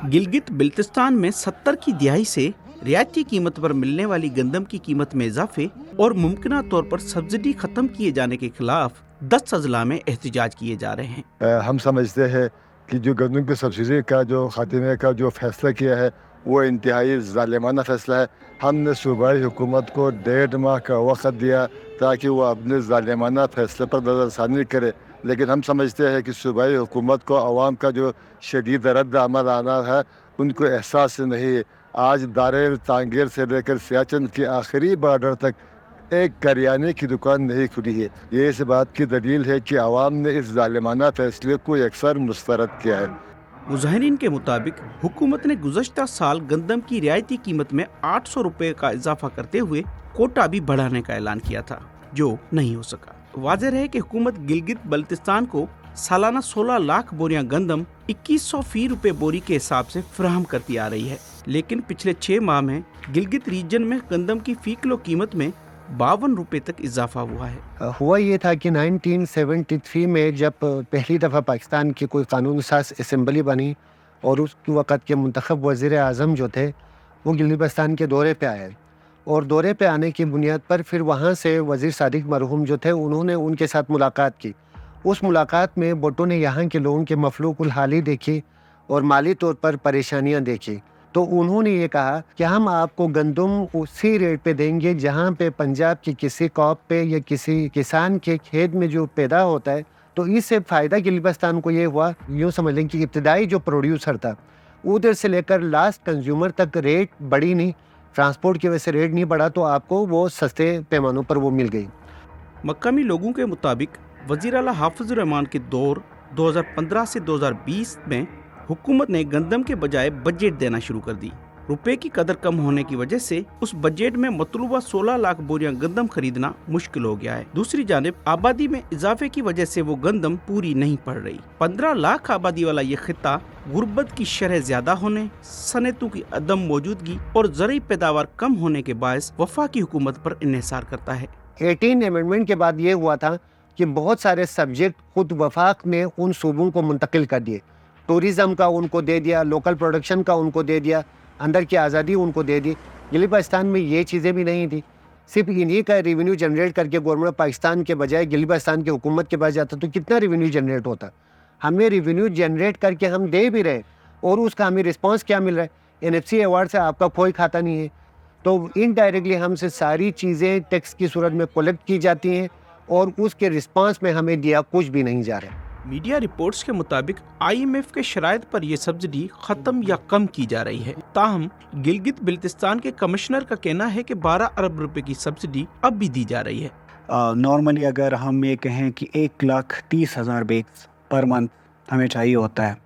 गिलगित बिल्तिस्तान में 70 की दिहाई से रियायती कीमत पर मिलने वाली गंदम की कीमत में इजाफे और मुमकिना तौर पर सब्सिडी खत्म किए जाने के खिलाफ 10 अजला में एहतजाज किए जा रहे हैं। हम समझते हैं कि जो गंदम की सब्सिडी का जो खात्मे का जो फैसला किया है वो इंतहाई ज़ालिमाना फैसला है। हमने सूबाई हुकूमत को 1.5 माह का वक्त दिया ताकि वो अपने ज़ालिमाना फैसले पर नज़रसानी करे, लेकिन हम समझते हैं कि सूबाई हुकूमत को आवाम का जो शदीद रद्द अमल आना है उनको एहसास नहीं है। आज दारेर तांगेर से लेकर सियाचिन के आखिरी बॉर्डर तक एक करियाने की दुकान नहीं खुली है। ये इस बात की दलील है कि आवाम ने इस ज़ालिमाना फैसले को यकसर मुस्तरद किया है। मुज़ाहिरीन के मुताबिक हुकूमत ने गुज़श्ता साल गंदम की रियायती कीमत में 800 रुपए का इजाफा करते हुए कोटा भी बढ़ाने का ऐलान किया था, जो नहीं हो सका। वाज़ेह है कि हुकूमत गिलगित बल्तिस्तान को सालाना 16 लाख बोरियां गंदम 2100 फी रुपए बोरी के हिसाब से फराहम करती आ रही है, लेकिन पिछले 6 माह में गिलगित रीजन में गंदम की फी किलो कीमत में 52 रुपए तक इजाफा हुआ है। हुआ ये था कि 1973 में जब पहली दफ़ा पाकिस्तान की कोई कानून साज असम्बली बनी और उस वक़्त के मुंतखब वज़ीर आज़म जो थे वो गिलगित के दौरे पे आए, और दौरे पे आने की बुनियाद पर फिर वहाँ से वज़ीर सादिक मरहूम जो थे उन्होंने उनके साथ मुलाकात की। उस मुलाकात में भुट्टो ने यहाँ के लोगों के मफलूकुल हाली देखी और माली तौर पर परेशानियाँ देखी, तो उन्होंने ये कहा कि हम आपको गंदम उसी रेट पे देंगे जहाँ पे पंजाब की किसी कॉप पे या किसी किसान के खेत में जो पैदा होता है। तो इससे फ़ायदा गिलगित को ये हुआ, यूँ समझ लें कि इब्तदाई जो प्रोड्यूसर था उधर से लेकर लास्ट कंज्यूमर तक रेट बढ़ी नहीं, ट्रांसपोर्ट की वजह से रेट नहीं बढ़ा, तो आपको वो सस्ते पैमानों पर वो मिल गई। मकामी लोगों के मुताबिक वज़ीर आला हाफिज़ुर रहमान के दौर 2015 से 2020 में हुकूमत ने गंदम के बजाय बजट देना शुरू कर दी। रुपए की कदर कम होने की वजह से उस बजट में मतलूबा 16 लाख बोरियां गंदम खरीदना मुश्किल हो गया है। दूसरी जानिब आबादी में इजाफे की वजह से वो गंदम पूरी नहीं पड़ रही। 15 लाख आबादी वाला ये खित्ता गुर्बत की शरह ज्यादा होने, सनतों की अदम मौजूदगी और ज़रूरी पैदावार कम होने के बायस वफाकी हुकूमत पर इन्हिसार करता है। 18 अमेंडमेंट के बाद ये हुआ था कि बहुत सारे सब्जेक्ट खुद वफाक ने उन सूबों को मुंतकिल कर दिए। टूरिज़म का उनको दे दिया, लोकल प्रोडक्शन का उनको दे दिया, अंदर की आज़ादी उनको दे दी। गिलगित में ये चीज़ें भी नहीं थी। सिर्फ इन्हीं का रेवेन्यू जनरेट करके गवर्नमेंट पाकिस्तान के बजाय गिलगित की हुकूमत के पास जाता तो कितना रेवेन्यू जनरेट होता। हमें रेवेन्यू जनरेट करके हम दे भी रहे और उसका हमें रिस्पांस क्या मिल रहा है? NFC अवार्ड से आपका कोई खाता नहीं है। तो इनडायरेक्टली हमसे सारी चीज़ें टैक्स की सूरत में कलेक्ट की जाती हैं और उसके रिस्पांस में हमें दिया कुछ भी नहीं जा रहा। मीडिया रिपोर्ट्स के मुताबिक IMF के शराइत पर यह सब्सिडी खत्म या कम की जा रही है। ताहम गिलगित बिल्तिस्तान के कमिश्नर का कहना है कि 12 अरब रुपए की सब्सिडी अब भी दी जा रही है। नॉर्मली अगर हम ये कहें कि 1,30,000 बैग्स पर मंथ हमें चाहिए होता है,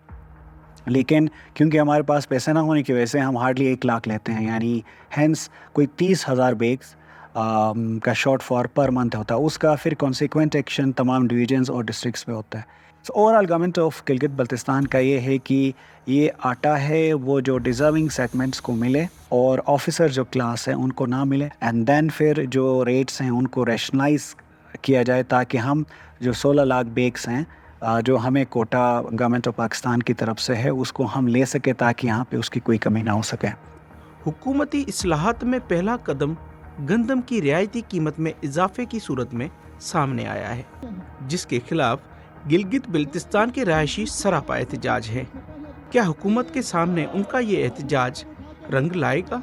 लेकिन क्योंकि हमारे पास पैसे ना होने की वजह से हम हार्डली 1 लाख लेते हैं, यानी हैंस कोई 30,000 बैग्स का शॉर्ट फॉर पर मंथ होता है। उसका फिर कॉन्सिक्वेंट एक्शन तमाम डिवीजन्स और डिस्ट्रिक्ट्स पे होता है। So overall government of Gilgit Baltistan का ये है कि ये आटा है वो जो डिज़र्विंग सेगमेंट्स को मिले और ऑफिसर जो क्लास है उनको ना मिले, एंड देन फिर जो रेट्स हैं उनको रैशनलाइज किया जाए ताकि हम जो 16 लाख बैग्स हैं जो हमें कोटा गवर्नमेंट ऑफ पाकिस्तान की तरफ से है उसको हम ले सके ताकि यहाँ पे उसकी कोई कमी ना हो सके। हुकूमती इस्लाहात में पहला कदम गंदम की रियायती कीमत में इजाफे की सूरत में सामने आया है, जिसके खिलाफ गिलगित बिल्तिस्तान के रहायशी सरापा एहतजाज है। क्या हुकूमत के सामने उनका ये एहतजाज रंग लाएगा?